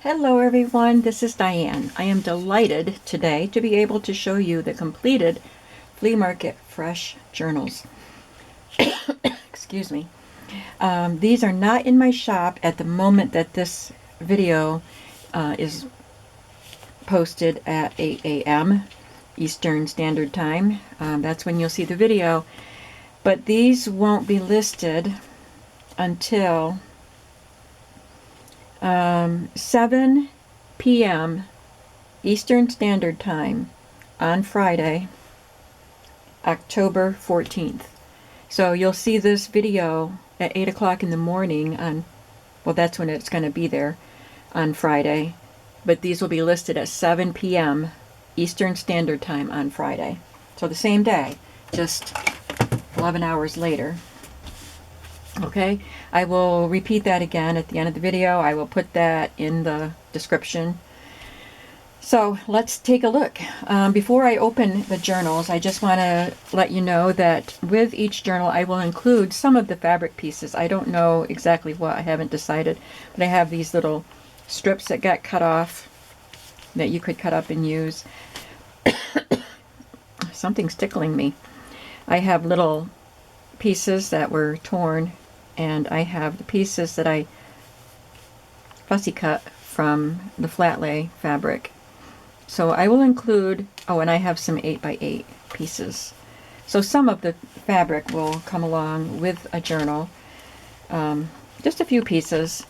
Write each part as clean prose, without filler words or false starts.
Hello everyone, this is Diane. I am delighted today to be able to show you the completed Flea Market Fresh journals. Excuse me. These are not in my shop at the moment that this video is posted at 8 a.m. Eastern Standard Time. That's when you'll see the video. But these won't be listed until 7 p.m. Eastern Standard Time on Friday, October 14th. So you'll see this video at 8 o'clock in the morning on, well, that's when it's going to be there on Friday. But these will be listed at 7 p.m. Eastern Standard Time on Friday. So the same day, just 11 hours later. Okay, I will repeat that again at the end of the video. I will put that in the description. So let's take a look. Before I open the journals, I just want to let you know that with each journal I will include some of the fabric pieces. I don't know exactly what, I haven't decided, but I have these little strips that got cut off that you could cut up and use. Something's tickling me. I have little pieces that were torn, and I have the pieces that I fussy cut from the flat lay fabric. So I will include, oh, and I have some 8x8 pieces. So some of the fabric will come along with a journal. Just a few pieces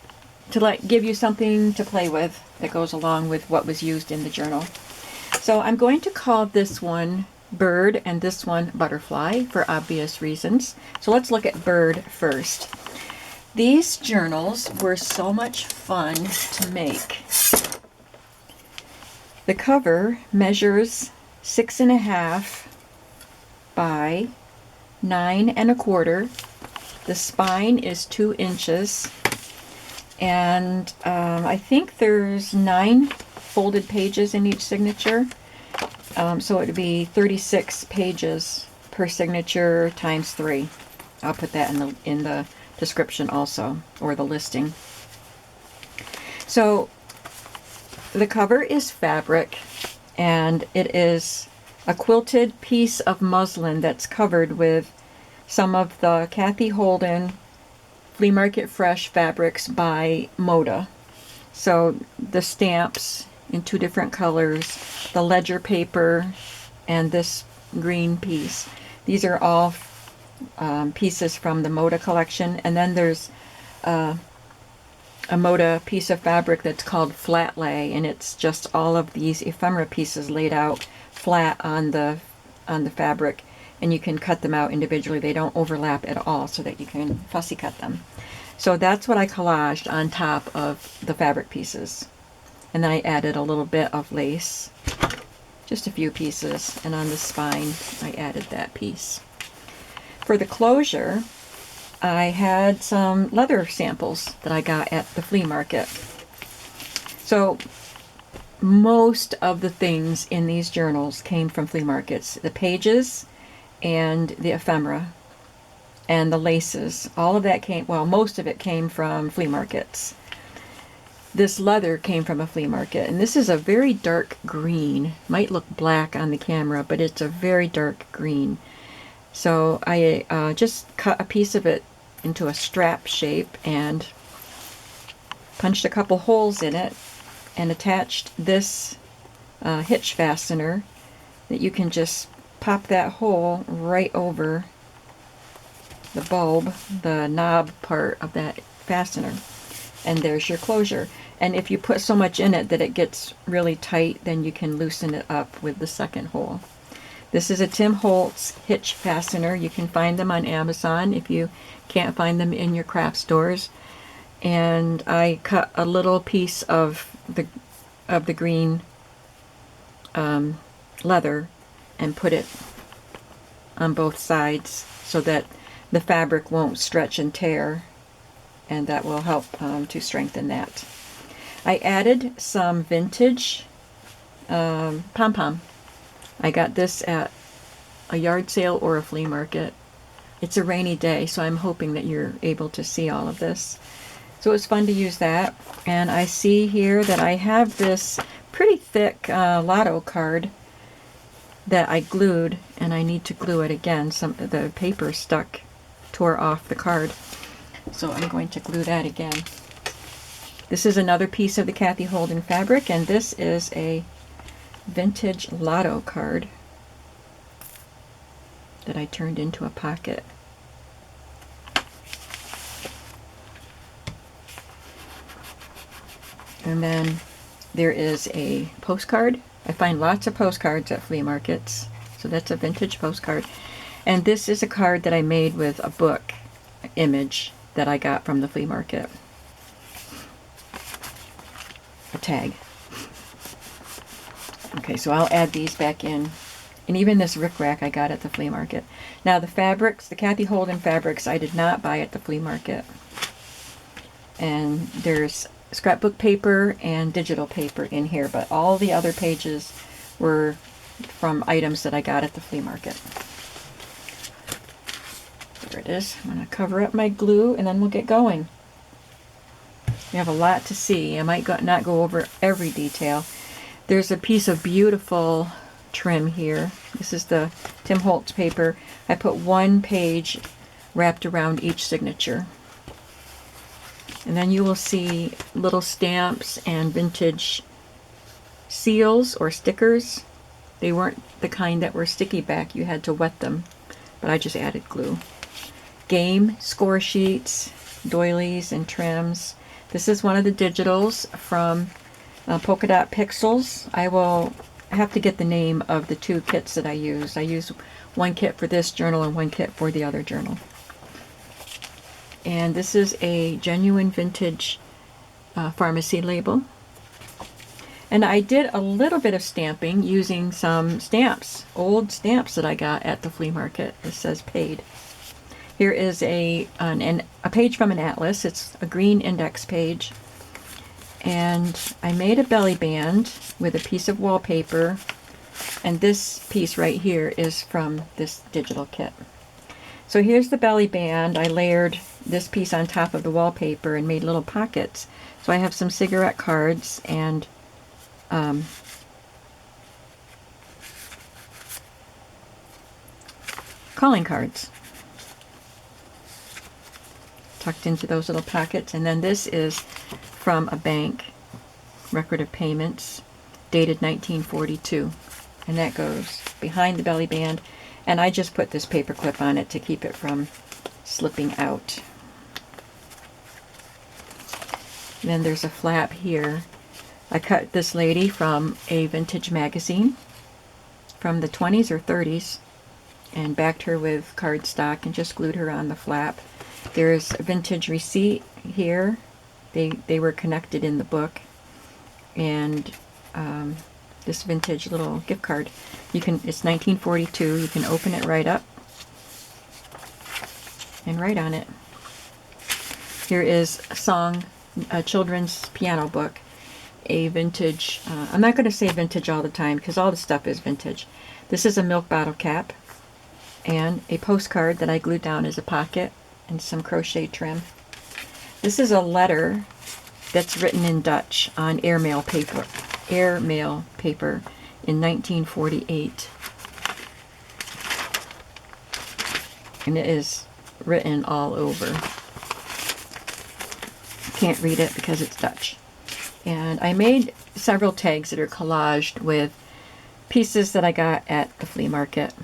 to give you something to play with that goes along with what was used in the journal. So I'm going to call this one Bird and this one Butterfly for obvious reasons. So let's look at Bird first. These journals were so much fun to make. The cover measures 6.5 by 9.25. The spine is 2 inches, and I think there's 9 folded pages in each signature. So it would be 36 pages per signature times 3. I'll put that in the description also, or the listing. So the cover is fabric, and it is a quilted piece of muslin that's covered with some of the Kathy Holden Flea Market Fresh fabrics by Moda. So the stamps in 2 different colors, the ledger paper, and this green piece. These are all pieces from the Moda collection. And then there's a Moda piece of fabric that's called Flat Lay, and it's just all of these ephemera pieces laid out flat on the fabric, and you can cut them out individually. They don't overlap at all, so that you can fussy cut them. So that's what I collaged on top of the fabric pieces. And then I added a little bit of lace, just a few pieces, and on the spine I added that piece. For the closure, I had some leather samples that I got at the flea market. So most of the things in these journals came from flea markets. The pages and the ephemera and the laces, all of that came, well, most of it came from flea markets. This leather came from a flea market, and this is a very dark green. Might look black on the camera, but it's a very dark green. So I just cut a piece of it into a strap shape and punched a couple holes in it and attached this hitch fastener that you can just pop that hole right over the bulb, the knob part of that fastener. And there's your closure. And if you put so much in it that it gets really tight, then you can loosen it up with the second hole. This is a Tim Holtz hitch fastener. You can find them on Amazon if you can't find them in your craft stores. And I cut a little piece of the green leather and put it on both sides so that the fabric won't stretch and tear, and that will help to strengthen that. I added some vintage pom-pom. I got this at a yard sale or a flea market. It's a rainy day, so I'm hoping that you're able to see all of this. So it was fun to use that. And I see here that I have this pretty thick lotto card that I glued, and I need to glue it again. The paper tore off the card. So I'm going to glue that again. This is another piece of the Kathy Holden fabric, and this is a vintage lotto card that I turned into a pocket. And then there is a postcard. I find lots of postcards at flea markets. So that's a vintage postcard. And this is a card that I made with a book image that I got from the flea market. A tag. Okay, so I'll add these back in. And even this rickrack I got at the flea market. Now the fabrics, the Kathy Holden fabrics, I did not buy at the flea market. And there's scrapbook paper and digital paper in here, but all the other pages were from items that I got at the flea market. There it is. I'm going to cover up my glue and then we'll get going. We have a lot to see. I might not go over every detail. There's a piece of beautiful trim here. This is the Tim Holtz paper. I put one page wrapped around each signature. And then you will see little stamps and vintage seals or stickers. They weren't the kind that were sticky back. You had to wet them, but I just added glue. Game score sheets, doilies, and trims. This is one of the digitals from Polka Dot Pixels. I will have to get the name of the two kits that I use. I use one kit for this journal and one kit for the other journal. And this is a genuine vintage pharmacy label. And I did a little bit of stamping using some stamps, old stamps that I got at the flea market. It says paid. Here is a page from an atlas. It's a green index page. And I made a belly band with a piece of wallpaper. And this piece right here is from this digital kit. So here's the belly band. I layered this piece on top of the wallpaper and made little pockets. So I have some cigarette cards and calling cards tucked into those little pockets. And then this is from a bank, record of payments, dated 1942. And that goes behind the belly band. And I just put this paper clip on it to keep it from slipping out. And then there's a flap here. I cut this lady from a vintage magazine from the 20s or 30s and backed her with cardstock and just glued her on the flap. There's a vintage receipt here. They were connected in the book. And this vintage little gift card. It's 1942. You can open it right up and write on it. Here is a children's piano book, a vintage. I'm not going to say vintage all the time because all the stuff is vintage. This is a milk bottle cap and a postcard that I glued down as a pocket and some crochet trim. This is a letter that's written in Dutch on airmail paper. In 1948. And it is written all over. Can't read it because it's Dutch. And I made several tags that are collaged with pieces that I got at the flea market.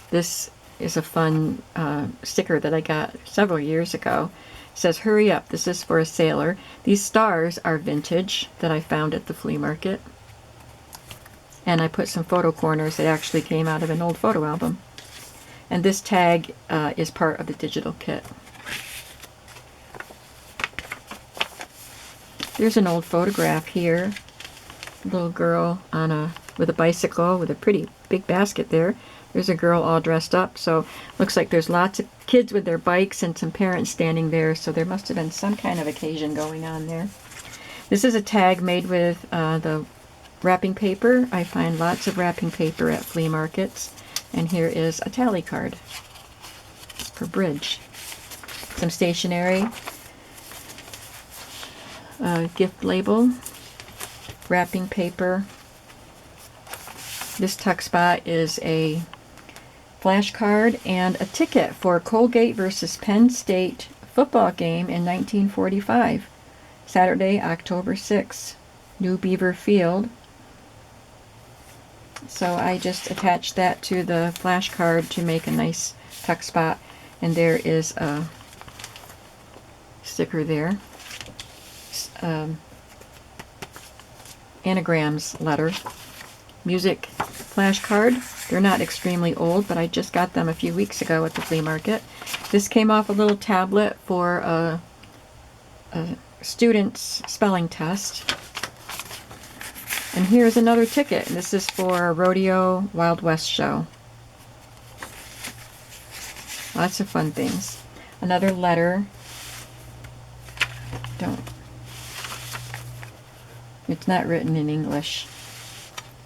This is a fun sticker that I got several years ago. It says, "Hurry up, this is for a sailor." These stars are vintage that I found at the flea market. And I put some photo corners that actually came out of an old photo album. And this tag is part of the digital kit. There's an old photograph here. A little girl with a bicycle with a pretty big basket there. There's a girl all dressed up. So looks like there's lots of kids with their bikes and some parents standing there. So there must have been some kind of occasion going on there. This is a tag made with the wrapping paper. I find lots of wrapping paper at flea markets. And here is a tally card for bridge. Some stationery. gift label, wrapping paper. This tuck spot is a flashcard and a ticket for Colgate versus Penn State football game in 1945, Saturday, October 6th, New Beaver Field. So I just attached that to the flashcard to make a nice tuck spot, and there is a sticker there. Anagrams letter. Music flashcard. They're not extremely old, but I just got them a few weeks ago at the flea market. This came off a little tablet for a student's spelling test. And here's another ticket. This is for a Rodeo Wild West show. Lots of fun things. Another letter. It's not written in English.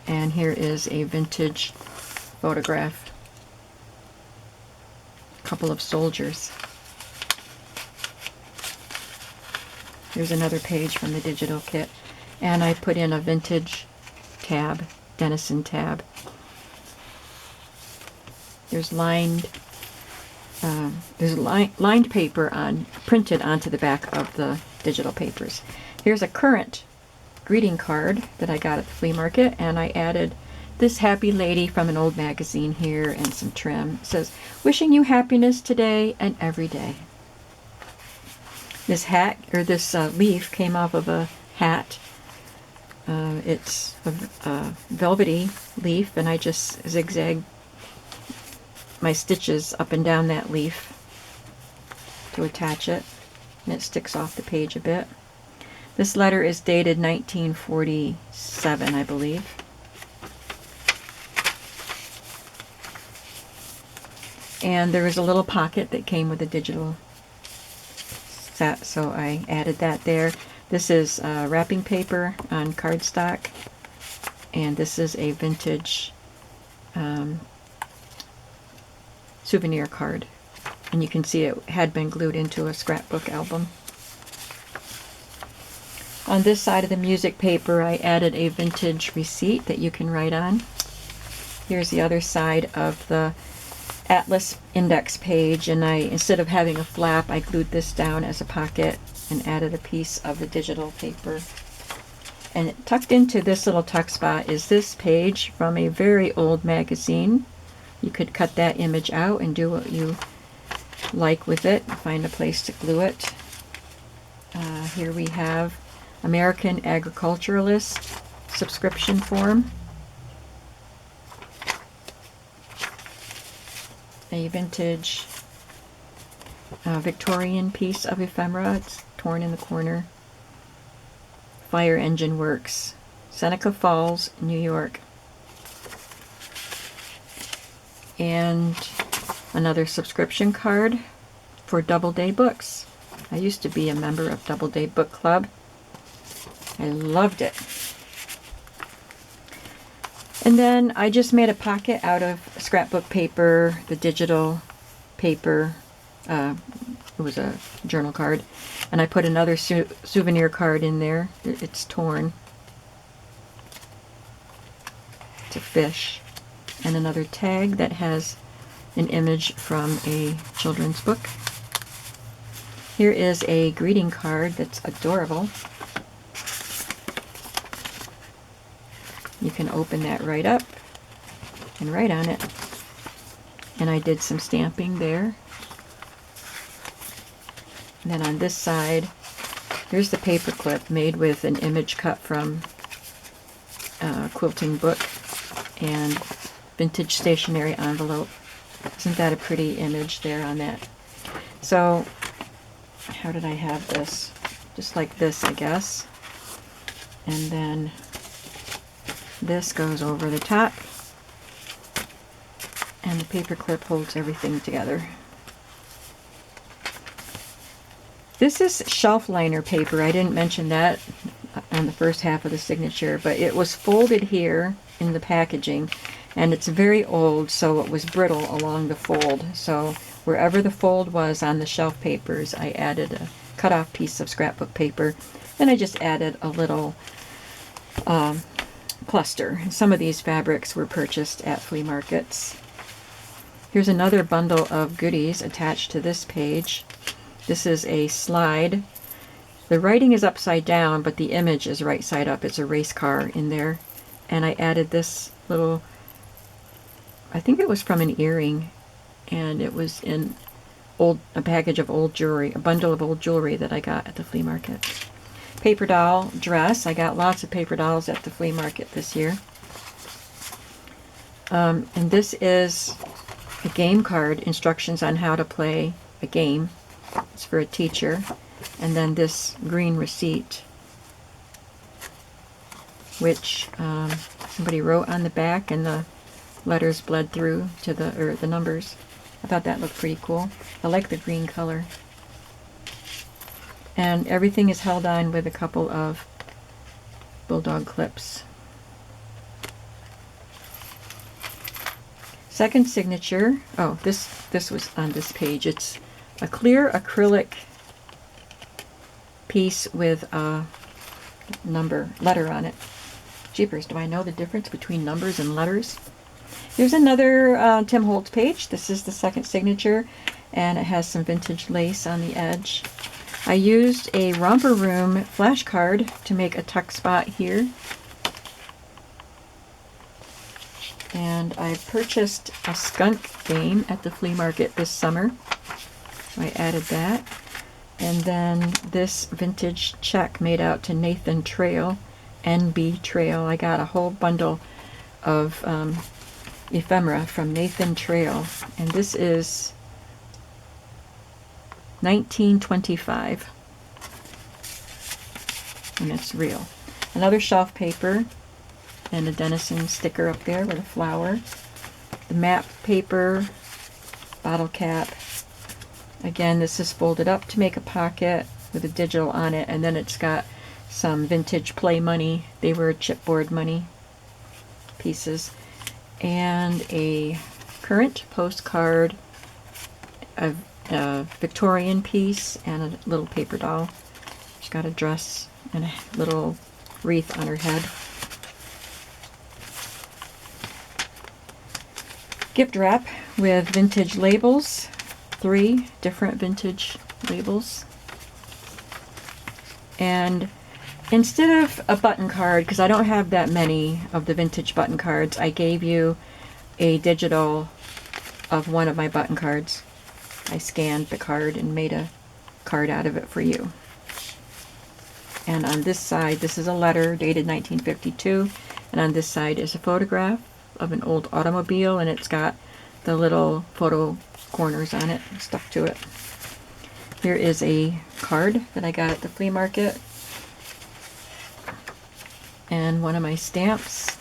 And here is a vintage photograph. A couple of soldiers. Here's another page from the digital kit. And I put in a vintage tab, Denison tab. There's lined paper printed onto the back of the digital papers. Here's a current greeting card that I got at the flea market, and I added this happy lady from an old magazine here and some trim. It says, "Wishing you happiness today and every day." This hat, or this leaf, came off of a hat. It's a velvety leaf, and I just zigzag my stitches up and down that leaf to attach it, and it sticks off the page a bit. This letter is dated 1947, I believe. And there was a little pocket that came with a digital set, so I added that there. This is wrapping paper on cardstock, and this is a vintage souvenir card. And you can see it had been glued into a scrapbook album. On this side of the music paper, I added a vintage receipt that you can write on. Here's the other side of the Atlas index page, and instead of having a flap, I glued this down as a pocket and added a piece of the digital paper. And tucked into this little tuck spot is this page from a very old magazine. You could cut that image out and do what you like with it. Find a place to glue it. Here we have American Agriculturalist subscription form. A vintage Victorian piece of ephemera. It's torn in the corner. Fire Engine Works, Seneca Falls, New York. And another subscription card for Doubleday Books. I used to be a member of Doubleday Book Club. I loved it. And then I just made a pocket out of scrapbook paper, the digital paper. It was a journal card. And I put another souvenir card in there. It's torn. It's a fish. And another tag that has an image from a children's book. Here is a greeting card that's adorable. You can open that right up and write on it. And I did some stamping there. And then on this side, here's the paper clip made with an image cut from a quilting book and vintage stationery envelope. Isn't that a pretty image there on that? So, how did I have this? Just like this, I guess. And then this goes over the top, and the paper clip holds everything together. This is shelf liner paper. I didn't mention that on the first half of the signature, but it was folded here in the packaging, and it's very old, so it was brittle along the fold. So wherever the fold was on the shelf papers, I added a cut-off piece of scrapbook paper And I just added a little cluster. Some of these fabrics were purchased at flea markets. Here's another bundle of goodies attached to this page. This is a slide. The writing is upside down, but the image is right side up. It's a race car in there. And I added this little, I think it was from an earring, and it was in a package of old jewelry, a bundle of old jewelry that I got at the flea market. Paper doll dress. I got lots of paper dolls at the flea market this year. And this is a game card, instructions on how to play a game. It's for a teacher. And then this green receipt, which somebody wrote on the back, and the letters bled through to the numbers. I thought that looked pretty cool. I like the green color. And everything is held on with a couple of bulldog clips. Second signature. Oh, this was on this page. It's a clear acrylic piece with a letter on it. Jeepers, do I know the difference between numbers and letters? Here's another Tim Holtz page. This is the second signature, and it has some vintage lace on the edge. I used a Romper Room flashcard to make a tuck spot here. And I purchased a skunk game at the flea market this summer. So I added that. And then this vintage check made out to Nathan Trail, NB Trail. I got a whole bundle of ephemera from Nathan Trail. And this is 1925. And it's real. Another shelf paper. And a Denison sticker up there with a flower. The map paper, bottle cap. Again, this is folded up to make a pocket with a digital on it, and then it's got some vintage play money. They were chipboard money pieces. And a current postcard, a Victorian piece, and a little paper doll. She's got a dress and a little wreath on her head. Gift wrap with vintage labels, 3 different vintage labels. And instead of a button card, because I don't have that many of the vintage button cards, I gave you a digital of one of my button cards. I scanned the card and made a card out of it for you. And on this side, this is a letter dated 1952, and on this side is a photograph of an old automobile, and it's got the little photo corners on it stuck to it. Here is a card that I got at the flea market, and one of my stamps,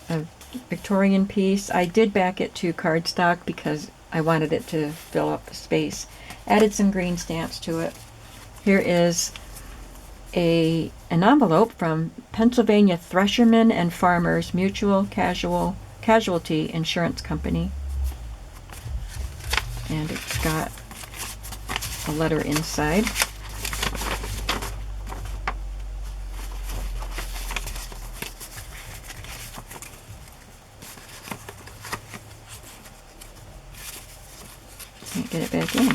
a Victorian piece. I did back it to cardstock because I wanted it to fill up the space. Added some green stamps to it. Here is an envelope from Pennsylvania Threshermen and Farmers Mutual Casualty Insurance Company. And it's got a letter inside. Can't get it back in.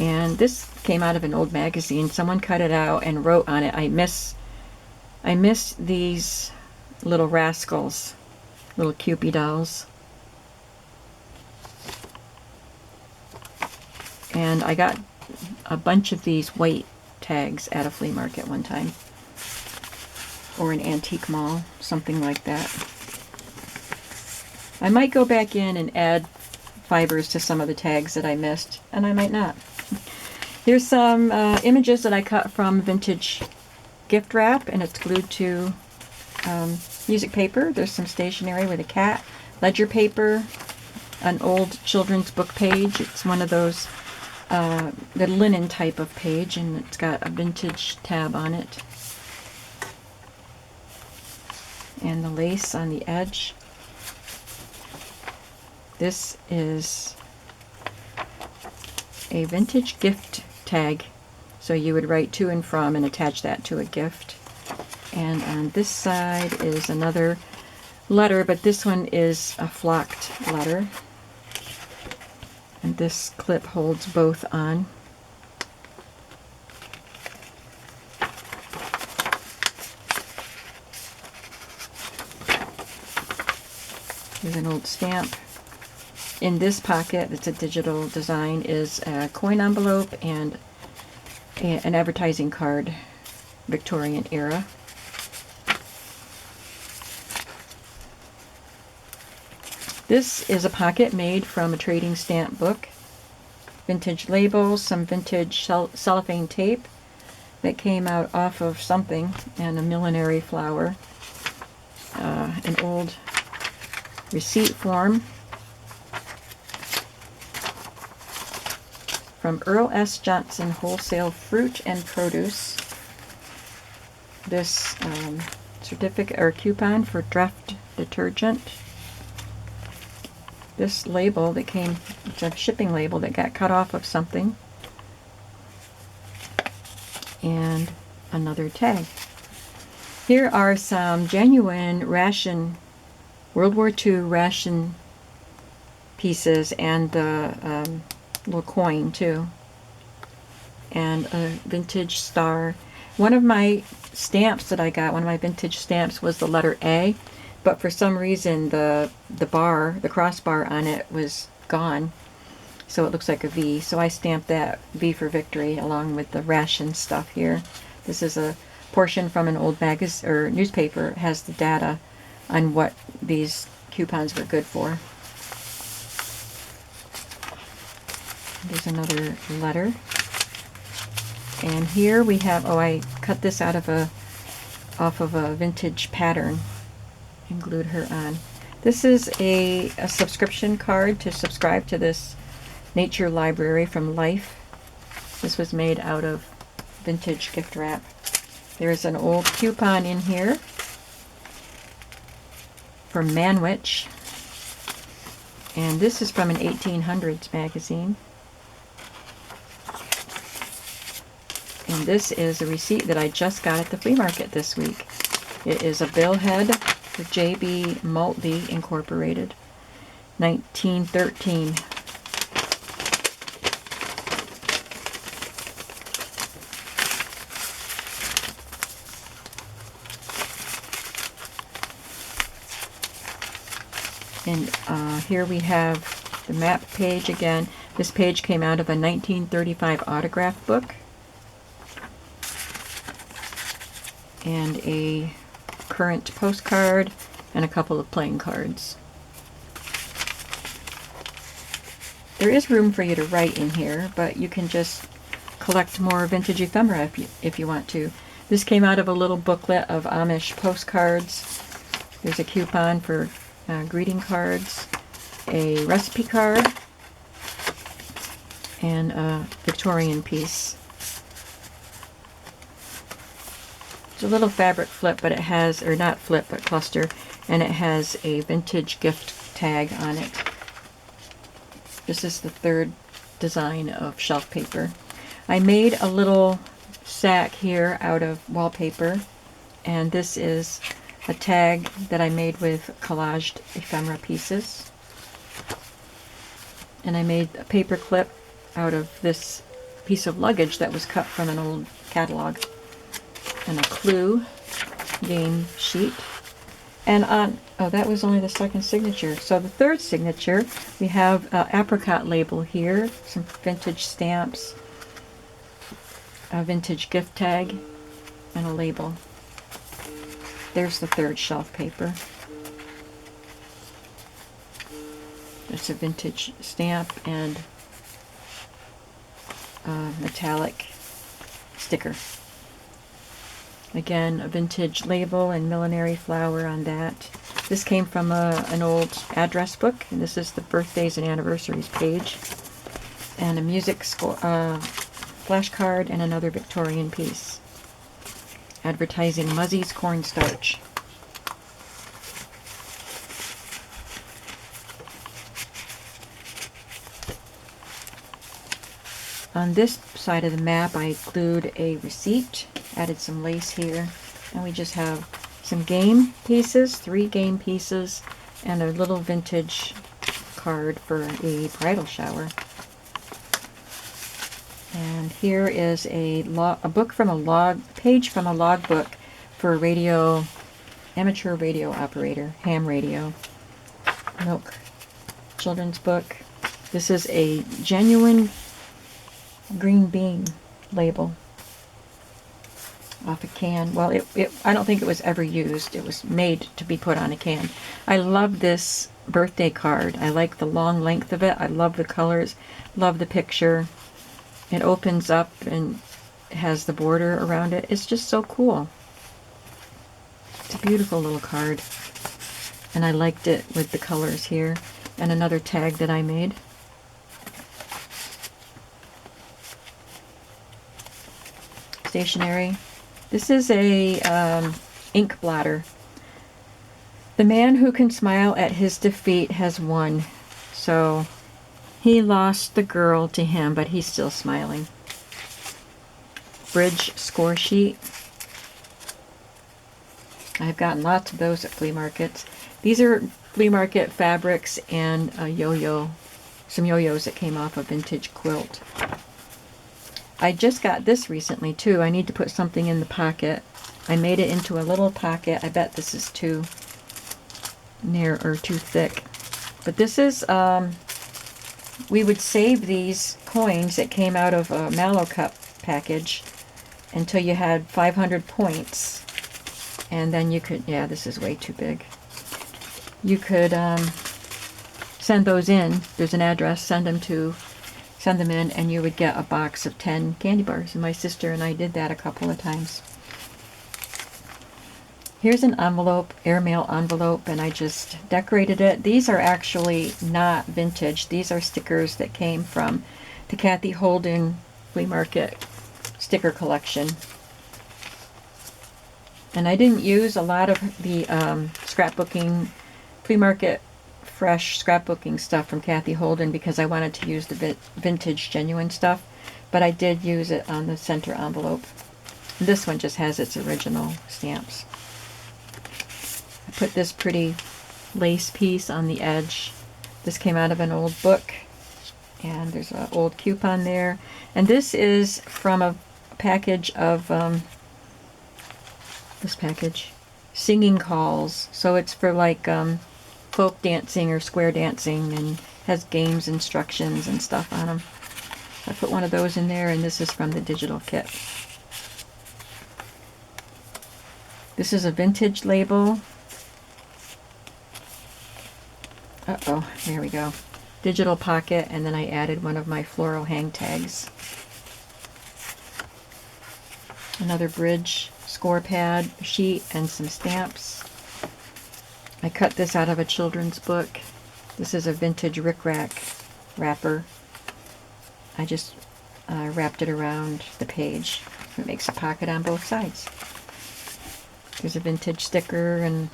And this came out of an old magazine. Someone cut it out and wrote on it, I miss these little rascals, little Cupid dolls. And I got a bunch of these white tags at a flea market one time, or an antique mall, something like that. I might go back in and add fibers to some of the tags that I missed, and I might not. Here's some images that I cut from vintage gift wrap, and it's glued to music paper. There's some stationery with a cat, ledger paper, an old children's book page. It's one of those, the linen type of page, and it's got a vintage tab on it. And the lace on the edge. This is a vintage gift tag So you would write to and from and attach that to a gift. And on this side is another letter, but this one is a flocked letter. And this clip holds both on. Here's an old stamp. In this pocket, it's a digital design, is a coin envelope and an advertising card, Victorian era. This is a pocket made from a trading stamp book. Vintage labels, some vintage cellophane tape that came out off of something, and a millinery flower. An old receipt form from Earl S. Johnson Wholesale Fruit and Produce. This certificate or coupon for Dreft detergent. This label that came, it's a shipping label that got cut off of something. And another tag. Here are some genuine ration, World War II ration pieces, and the little coin too. And a vintage star. One of my stamps that I got, one of my vintage stamps, was the letter A, but for some reason the bar, the crossbar on it was gone, so it looks like a V. So I stamped that V for victory along with the ration stuff here. This is a portion from an old magazine or newspaper. It has the data on what these coupons were good for. There's another letter. And here we have, oh, I cut this off of a vintage pattern and glued her on. This is a subscription card to subscribe to this nature library from Life. This was made out of vintage gift wrap. There's an old coupon in here from Manwich. And this is from an 1800s magazine. And this is a receipt that I just got at the flea market this week. It is a billhead for J.B. Maltby Incorporated, 1913. And here we have the map page again. This page came out of a 1935 autograph book. And a current postcard and a couple of playing cards. There is room for you to write in here, but you can just collect more vintage ephemera if you want to. This came out of a little booklet of Amish postcards. There's a coupon for greeting cards, a recipe card, and a Victorian piece. It's a little fabric flip, but it has, or not flip, but cluster, and it has a vintage gift tag on it. This is the third design of shelf paper. I made a little sack here out of wallpaper, and this is a tag that I made with collaged ephemera pieces. And I made a paper clip out of this piece of luggage that was cut from an old catalog. And a clue game sheet. And on, oh, that was only the second signature. So the third signature, we have an apricot label here, some vintage stamps, a vintage gift tag, and a label. There's the third shelf paper. It's a vintage stamp and a metallic sticker. Again, a vintage label and millinery flower on that. This came from an old address book, and this is the birthdays and anniversaries page. And a music score, flashcard, and another Victorian piece. Advertising Muzzy's cornstarch. On this side of the map, I glued a receipt, added some lace here, and we just have some game pieces, 3 game pieces, and a little vintage card for a bridal shower. And here is a book from a page from a logbook for a amateur radio operator, ham radio. Milk children's book. This is a genuine green bean label off a can. Well, I don't think it was ever used. It was made to be put on a can. I love this birthday card. I like the long length of it. I love the colors. Love the picture. It opens up and has the border around it. It's just so cool. It's a beautiful little card. And I liked it with the colors here. And another tag that I made. Stationery. This is a ink blotter. The man who can smile at his defeat has won. So he lost the girl to him, but he's still smiling. Bridge score sheet. I've gotten lots of those at flea markets. These are flea market fabrics and a yo-yo, some yo-yos that came off a vintage quilt. I just got this recently too. I need to put something in the pocket. I made it into a little pocket. I bet this is too near or too thick. But this is, we would save these coins that came out of a Mallow Cup package until you had 500 points. And then you could, yeah, this is way too big. You could send those in. There's an address. Send them in, and you would get a box of 10 candy bars. And my sister and I did that a couple of times. Here's an envelope, airmail envelope, and I just decorated it. These are actually not vintage. These are stickers that came from the Kathy Holden flea market sticker collection. And I didn't use a lot of the scrapbooking, flea market fresh scrapbooking stuff from Kathy Holden because I wanted to use the vintage genuine stuff, but I did use it on the center envelope. This one just has its original stamps. I put this pretty lace piece on the edge. This came out of an old book, and there's an old coupon there. And this is from a package of this package, singing calls. So it's for like folk dancing or square dancing, and has games instructions and stuff on them. I put one of those in there, and this is from the digital kit. This is a vintage label. Uh-oh, there we go. Digital pocket, and then I added one of my floral hang tags. Another bridge score pad sheet and some stamps. I cut this out of a children's book. This is a vintage rickrack wrapper. I just wrapped it around the page. It makes a pocket on both sides. There's a vintage sticker and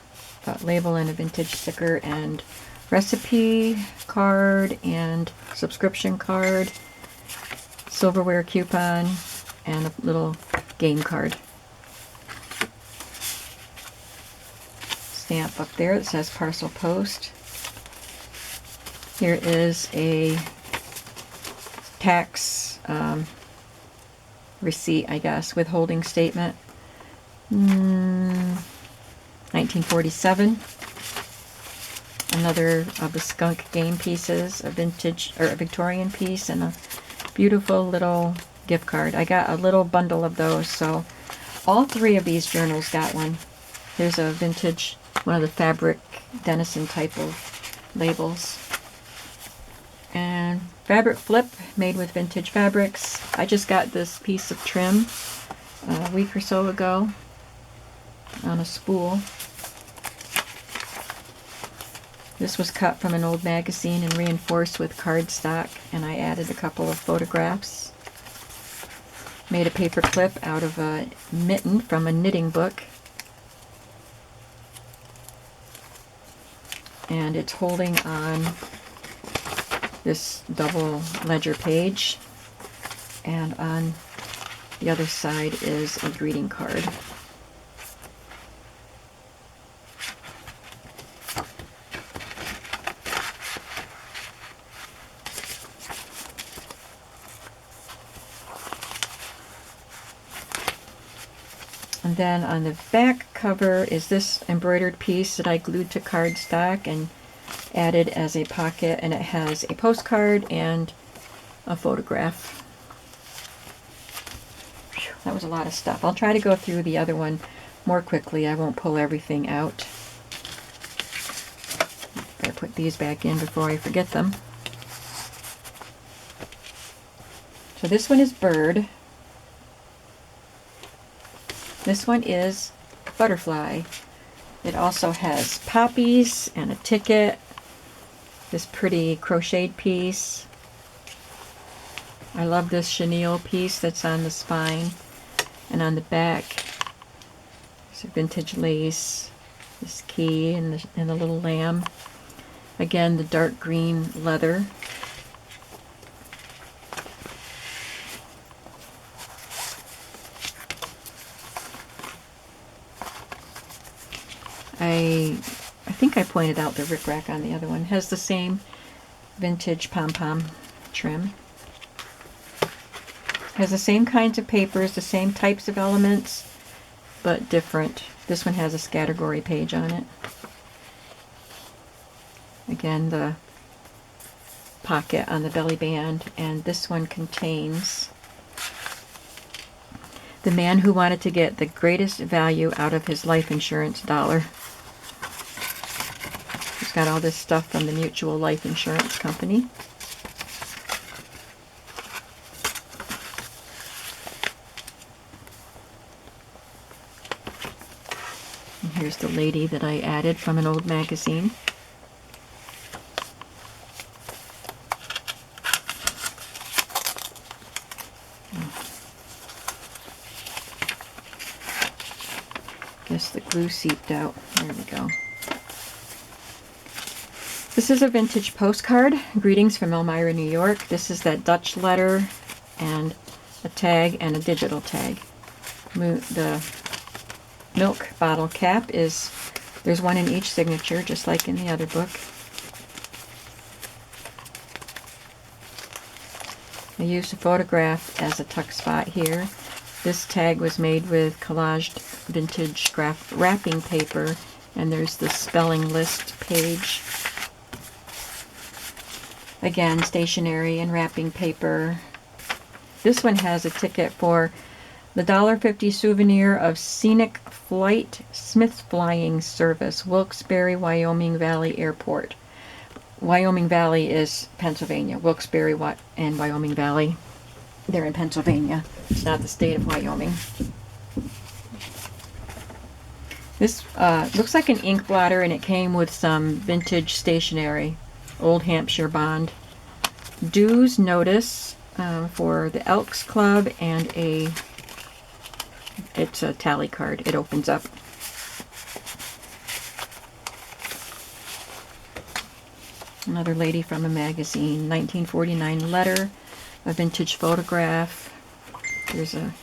a label and a vintage sticker and recipe card and subscription card, silverware coupon, and a little game card. Stamp up there that says parcel post. Here is a tax receipt, I guess, withholding statement. 1947. Another of the skunk game pieces, a vintage or a Victorian piece, and a beautiful little gift card. I got a little bundle of those, so all 3 of these journals got one. Here's a vintage, one of the fabric Denison type of labels. And fabric flip made with vintage fabrics. I just got this piece of trim a week or so ago on a spool. This was cut from an old magazine and reinforced with cardstock, and I added a couple of photographs. Made a paper clip out of a mitten from a knitting book. And it's holding on this double ledger page. And on the other side is a greeting card. And then on the back cover is this embroidered piece that I glued to cardstock and added as a pocket, and it has a postcard and a photograph. Whew, that was a lot of stuff. I'll try to go through the other one more quickly. I won't pull everything out. Better put these back in before I forget them. So this one is bird. This one is butterfly. It also has poppies and a ticket. This pretty crocheted piece. I love this chenille piece that's on the spine. And on the back, there's a vintage lace, this key, and the little lamb. Again, the dark green leather. I think I pointed out the rickrack on the other one. It has the same vintage pom-pom trim. Has the same kinds of papers, the same types of elements, but different. This one has a category page on it. Again, the pocket on the belly band, and this one contains the man who wanted to get the greatest value out of his life insurance dollar. He's got all this stuff from the Mutual Life Insurance Company. And here's the lady that I added from an old magazine. Guess the glue seeped out. There we go. This is a vintage postcard. Greetings from Elmira, New York. This is that Dutch letter and a tag and a digital tag. The milk bottle cap is, there's one in each signature, just like in the other book. I used a photograph as a tuck spot here. This tag was made with collaged vintage wrapping paper, and there's the spelling list page. Again, stationery and wrapping paper. This one has a ticket for the $1.50 souvenir of Scenic Flight Smith Flying Service, Wilkes-Barre, Wyoming Valley Airport. Wyoming Valley is Pennsylvania. Wilkes-Barre and Wyoming Valley, they're in Pennsylvania. It's not the state of Wyoming. This looks like an ink blotter, and it came with some vintage stationery. Old Hampshire bond. Dues notice for the Elks Club, and it's a tally card. It opens up. Another lady from a magazine, 1949 letter, a vintage photograph. There's a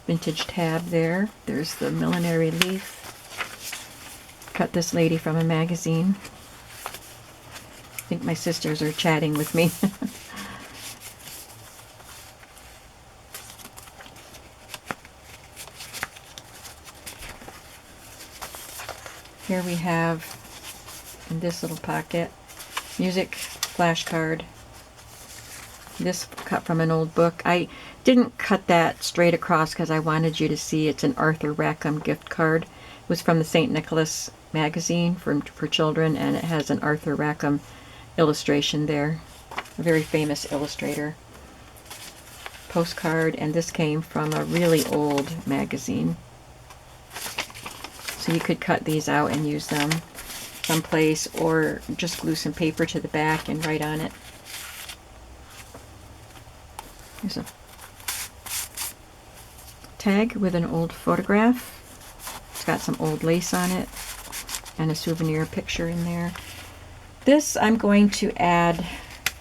vintage tab there. There's the millinery leaf. Cut this lady from a magazine. I think my sisters are chatting with me. Here we have, in this little pocket, music flashcard. This cut from an old book. I didn't cut that straight across because I wanted you to see it's an Arthur Rackham gift card. It was from the St. Nicholas magazine for children, and it has an Arthur Rackham illustration there. A very famous illustrator. Postcard, and this came from a really old magazine. So you could cut these out and use them someplace, or just glue some paper to the back and write on it. There's a tag with an old photograph. It's got some old lace on it and a souvenir picture in there. This I'm going to add,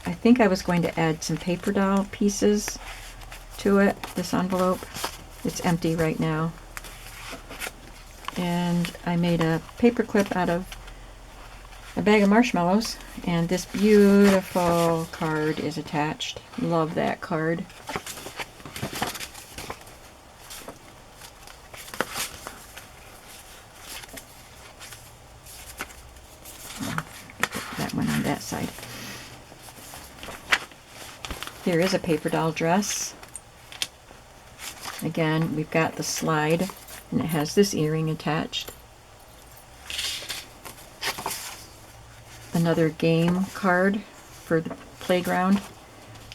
I think I was going to add some paper doll pieces to it, this envelope. It's empty right now. And I made a paper clip out of a bag of marshmallows, and this beautiful card is attached. Love that card. Put that one on that side. Here is a paper doll dress. Again, we've got the slide, and it has this earring attached. Another game card for the playground.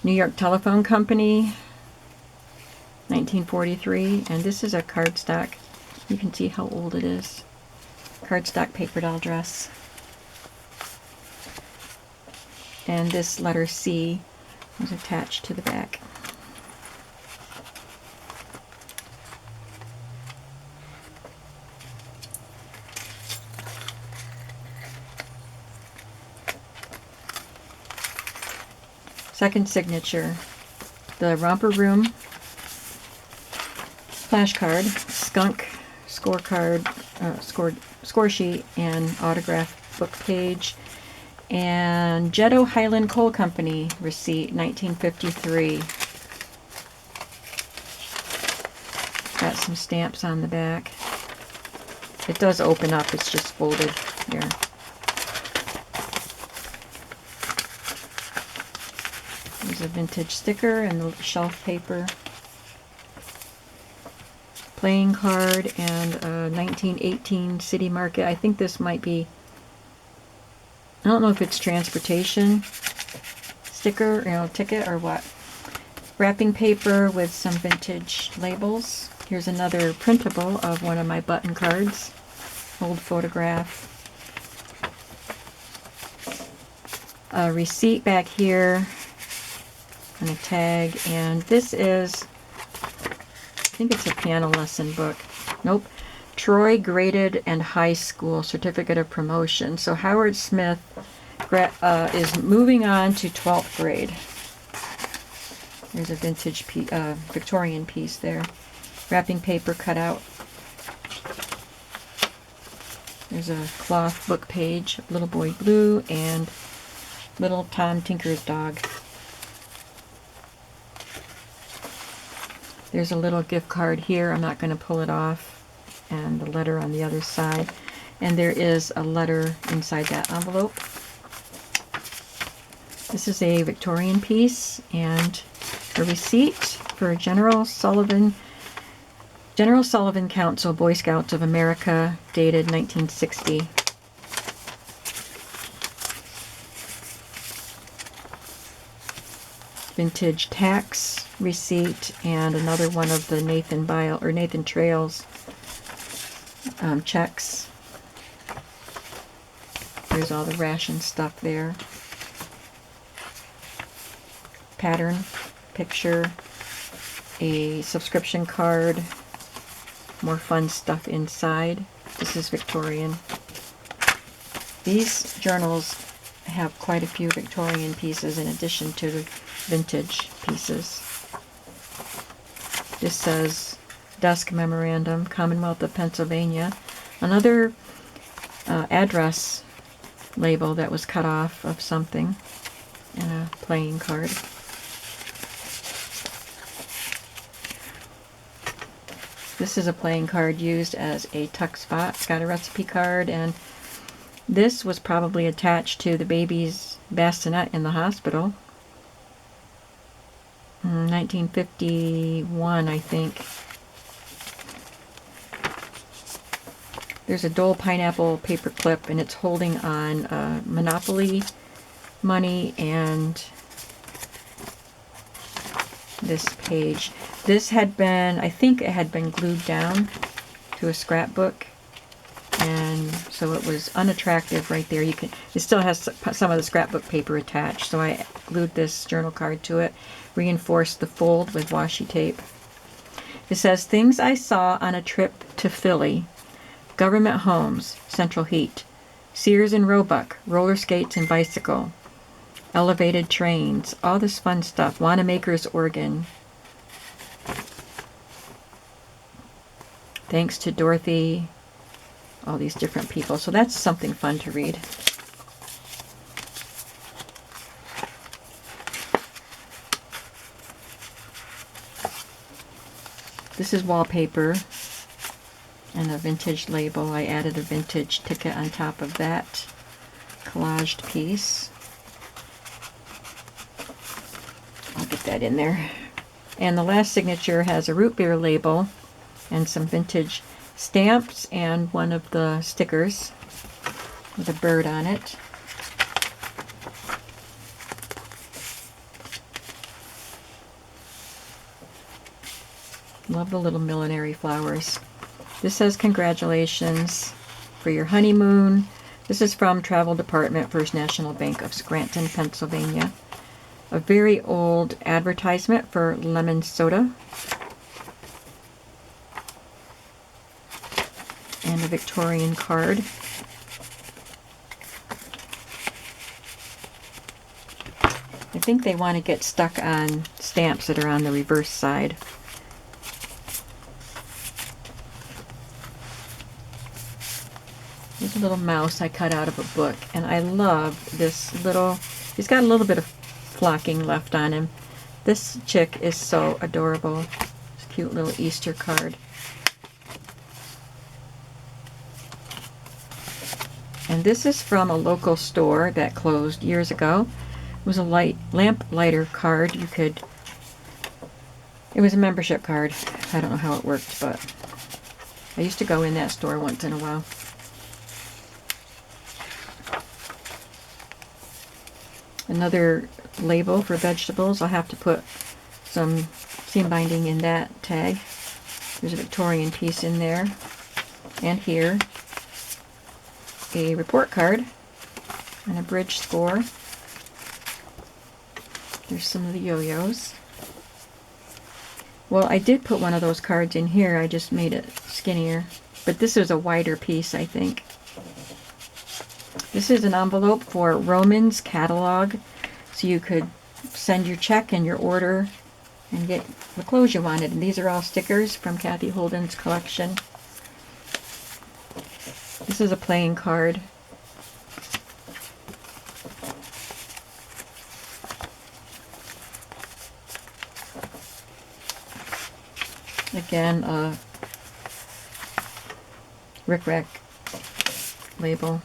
New York Telephone Company, 1943, and this is a cardstock. You can see how old it is. Cardstock paper doll dress. And this letter C was attached to the back. Second signature, the Romper Room flashcard, skunk scorecard, score sheet, and autograph book page, and Jetto Highland Coal Company receipt, 1953. Got some stamps on the back. It does open up, it's just folded here. There's a vintage sticker and the shelf paper. Playing card and a 1918 City Market. I think this might be, I don't know if it's transportation sticker, ticket or what. Wrapping paper with some vintage labels. Here's another printable of one of my button cards. Old photograph. A receipt back here. And a tag, and this is, I think it's a piano lesson book. Nope. Troy Graded and High School Certificate of Promotion. So Howard Smith is moving on to 12th grade. There's a vintage Victorian piece there. Wrapping paper cut out. There's a cloth book page, Little Boy Blue, and Little Tom Tinker's Dog. There's a little gift card here. I'm not going to pull it off. And the letter on the other side. And there is a letter inside that envelope. This is a Victorian piece and a receipt for General Sullivan Council, Boy Scouts of America, dated 1960. Vintage tax receipt and another one of the Nathan Trails checks. There's all the ration stuff there. Pattern, picture, a subscription card, more fun stuff inside. This is Victorian. These journals have quite a few Victorian pieces in addition to the vintage pieces. This says Desk Memorandum, Commonwealth of Pennsylvania. Another address label that was cut off of something, and a playing card. This is a playing card used as a tuck spot. It's got a recipe card, and this was probably attached to the baby's bassinet in the hospital. 1951, I think. There's a Dole pineapple paper clip, and it's holding on Monopoly money and this page. This had been, I think it had been glued down to a scrapbook, and so it was unattractive right there. It still has some of the scrapbook paper attached, so I glued this journal card to it, reinforced the fold with washi tape. It says, things I saw on a trip to Philly, government homes, central heat, Sears and Roebuck, roller skates and bicycle, elevated trains, all this fun stuff, Wanamaker's organ, Thanks to Dorothy, all these different people. So that's something fun to read. This is wallpaper and a vintage label. I added a vintage ticket on top of that collaged piece. I'll get that in there. And the last signature has a root beer label and some vintage stamps and one of the stickers with a bird on it. Love the little millinery flowers. This says congratulations for your honeymoon. This is from Travel Department, First National Bank of Scranton, Pennsylvania. A very old advertisement for lemon soda. And a Victorian card. I think they want to get stuck on stamps that are on the reverse side. There's a little mouse I cut out of a book, and I love this little, he's got a little bit of flocking left on him. This chick is so adorable. It's a cute little Easter card. And this is from a local store that closed years ago. It was a lamp lighter card. It was a membership card. I don't know how it worked, but I used to go in that store once in a while. Another label for vegetables. I'll have to put some seam binding in that tag. There's a Victorian piece in there. And here, a report card and a bridge score. There's some of the yo-yos. Well, I did put one of those cards in here. I just made it skinnier. But this is a wider piece, I think. This is an envelope for Roman's catalog, so you could send your check and your order and get the clothes you wanted. And these are all stickers from Kathy Holden's collection. This is a playing card. Again, a Rick Rack label.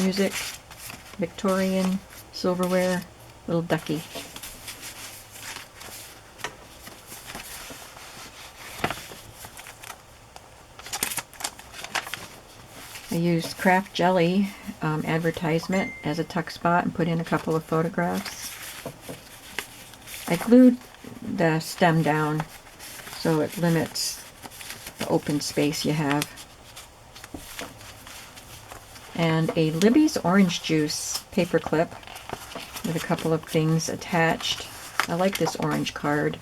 Music, Victorian, silverware, little ducky. I used Kraft Jelly advertisement as a tuck spot and put in a couple of photographs. I glued the stem down so it limits the open space you have. And a Libby's orange juice paper clip with a couple of things attached. I like this orange card.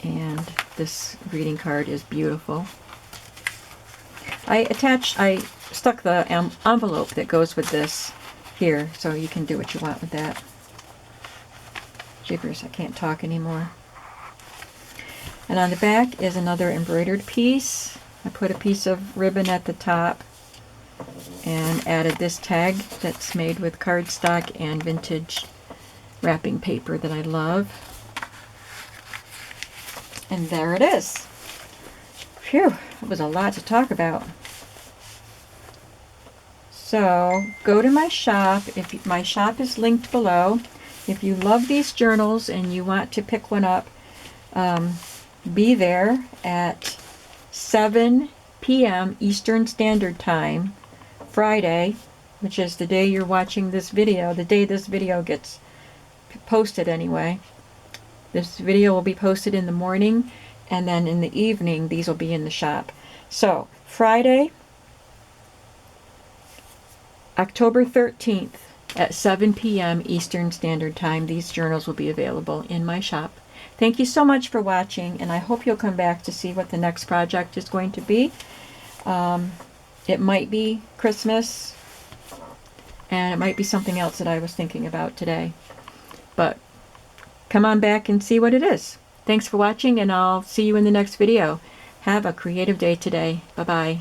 And this greeting card is beautiful. I stuck the envelope that goes with this here, so you can do what you want with that. Jeepers, I can't talk anymore. And on the back is another embroidered piece. I put a piece of ribbon at the top and added this tag that's made with cardstock and vintage wrapping paper that I love. And there it is. Phew, it was a lot to talk about. So go to my shop. My shop is linked below. If you love these journals and you want to pick one up, be there at 7 p.m. Eastern Standard Time, Friday, which is the day you're watching this video, the day this video gets posted anyway. This video will be posted in the morning, and then in the evening these will be in the shop. So Friday, October 13th at 7 p.m. Eastern Standard Time, these journals will be available in my shop. Thank you so much for watching, and I hope you'll come back to see what the next project is going to be. It might be Christmas. and it might be something else that I was thinking about today. But come on back and see what it is. Thanks for watching, and I'll see you in the next video. Have a creative day today. Bye-bye.